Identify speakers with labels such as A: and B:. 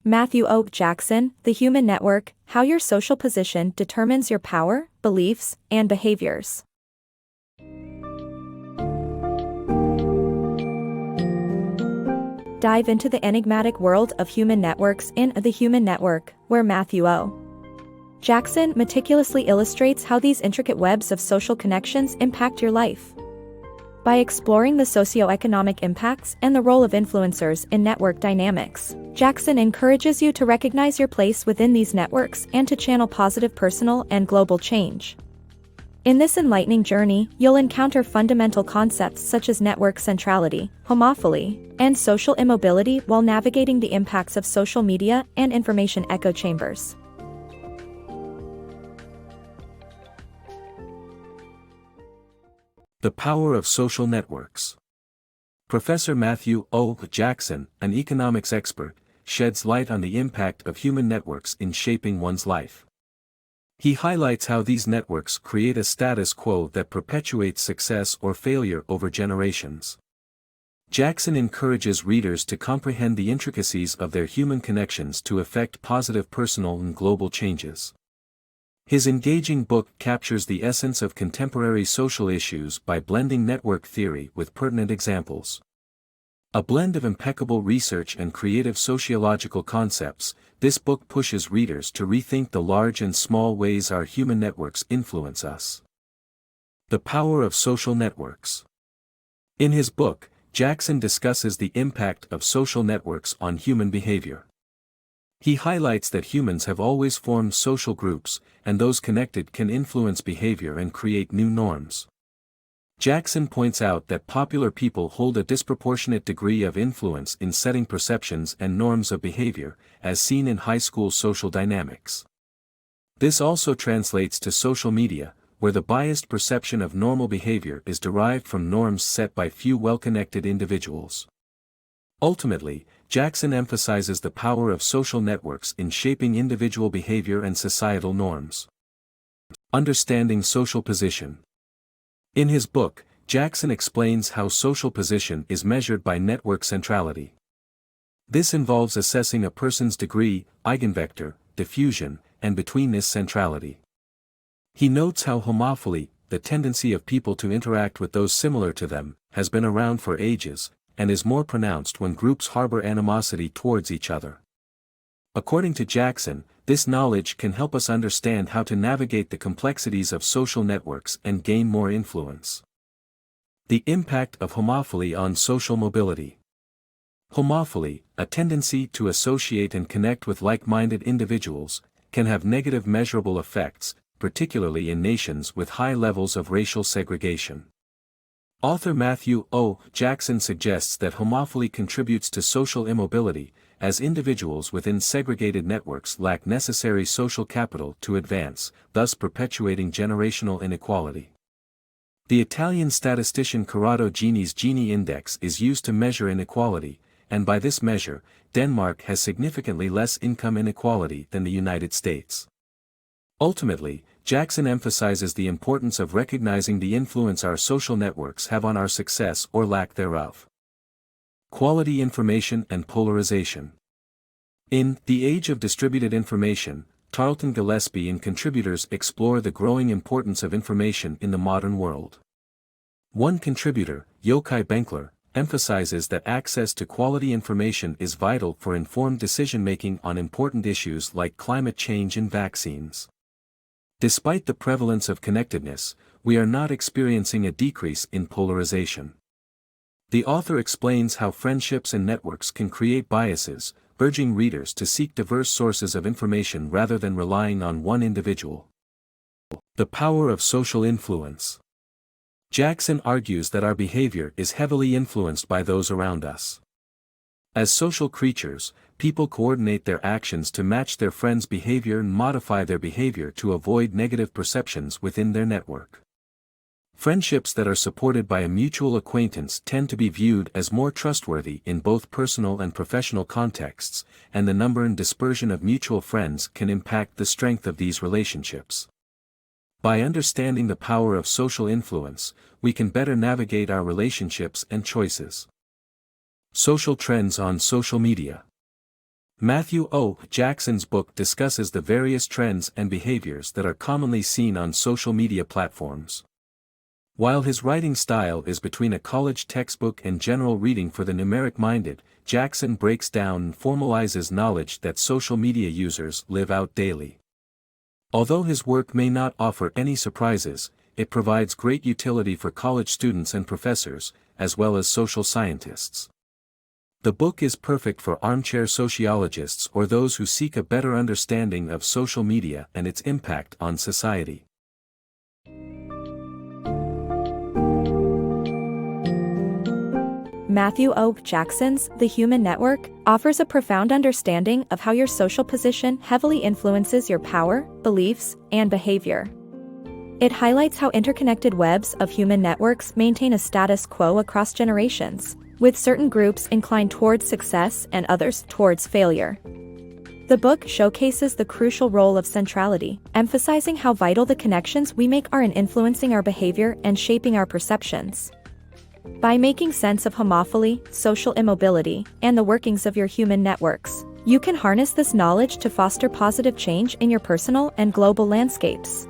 A: MatthewOJackson, The Human Network, How Your Social Position Determines Your Power, Beliefs, and Behaviors. Dive into the enigmatic world of human networks in The Human Network, where MatthewOJackson meticulously illustrates how these intricate webs of social connections impact your life. By exploring the socioeconomic impacts and the role of influencers in network dynamics, Jackson encourages you to recognize your place within these networks and to channel positive personal and global change. In this enlightening journey, you'll encounter fundamental concepts such as network centrality, homophily, and social immobility while navigating the impacts of social media and information echo chambers.
B: The Power of Social Networks. Professor MatthewOJackson, an economics expert, sheds light on the impact of human networks in shaping one's life. He highlights how these networks create a status quo that perpetuates success or failure over generations. Jackson encourages readers to comprehend the intricacies of their human connections to effect positive personal and global changes. His engaging book captures the essence of contemporary social issues by blending network theory with pertinent examples. A blend of impeccable research and creative sociological concepts, this book pushes readers to rethink the large and small ways our human networks influence us. The Power of Social Networks. In his book, Jackson discusses the impact of social networks on human behavior. He highlights that humans have always formed social groups, and those connected can influence behavior and create new norms. Jackson points out that popular people hold a disproportionate degree of influence in setting perceptions and norms of behavior, as seen in high school social dynamics. This also translates to social media, where the biased perception of normal behavior is derived from norms set by few well-connected individuals. Ultimately, Jackson emphasizes the power of social networks in shaping individual behavior and societal norms. Understanding social position. In his book, Jackson explains how social position is measured by network centrality. This involves assessing a person's degree, eigenvector, diffusion, and betweenness centrality. He notes how homophily, the tendency of people to interact with those similar to them, has been around for ages, and is more pronounced when groups harbor animosity towards each other. According to Jackson, this knowledge can help us understand how to navigate the complexities of social networks and gain more influence. The impact of homophily on social mobility. Homophily, a tendency to associate and connect with like-minded individuals, can have negative measurable effects, particularly in nations with high levels of racial segregation. Author MatthewOJackson suggests that homophily contributes to social immobility, as individuals within segregated networks lack necessary social capital to advance, thus perpetuating generational inequality. The Italian statistician Corrado Gini's Gini index is used to measure inequality, and by this measure, Denmark has significantly less income inequality than the United States. Ultimately, Jackson emphasizes the importance of recognizing the influence our social networks have on our success or lack thereof. Quality information and polarization. In The Age of Distributed Information, Tarleton Gillespie and contributors explore the growing importance of information in the modern world. One contributor, Yochai Benkler, emphasizes that access to quality information is vital for informed decision-making on important issues like climate change and vaccines. Despite the prevalence of connectedness, we are not experiencing a decrease in polarization. The author explains how friendships and networks can create biases, urging readers to seek diverse sources of information rather than relying on one individual. The power of social influence. Jackson argues that our behavior is heavily influenced by those around us. As social creatures, people coordinate their actions to match their friends' behavior and modify their behavior to avoid negative perceptions within their network. Friendships that are supported by a mutual acquaintance tend to be viewed as more trustworthy in both personal and professional contexts, and the number and dispersion of mutual friends can impact the strength of these relationships. By understanding the power of social influence, we can better navigate our relationships and choices. Social trends on social media. MatthewOJackson's book discusses the various trends and behaviors that are commonly seen on social media platforms. While his writing style is between a college textbook and general reading for the numeric-minded, Jackson breaks down and formalizes knowledge that social media users live out daily. Although his work may not offer any surprises, it provides great utility for college students and professors, as well as social scientists. The book is perfect for armchair sociologists or those who seek a better understanding of social media and its impact on society.
A: MatthewOJackson's The Human Network offers a profound understanding of how your social position heavily influences your power, beliefs, and behavior. It highlights how interconnected webs of human networks maintain a status quo across generations, with certain groups inclined towards success and others towards failure. The book showcases the crucial role of centrality, emphasizing how vital the connections we make are in influencing our behavior and shaping our perceptions. By making sense of homophily, social immobility, and the workings of your human networks, you can harness this knowledge to foster positive change in your personal and global landscapes.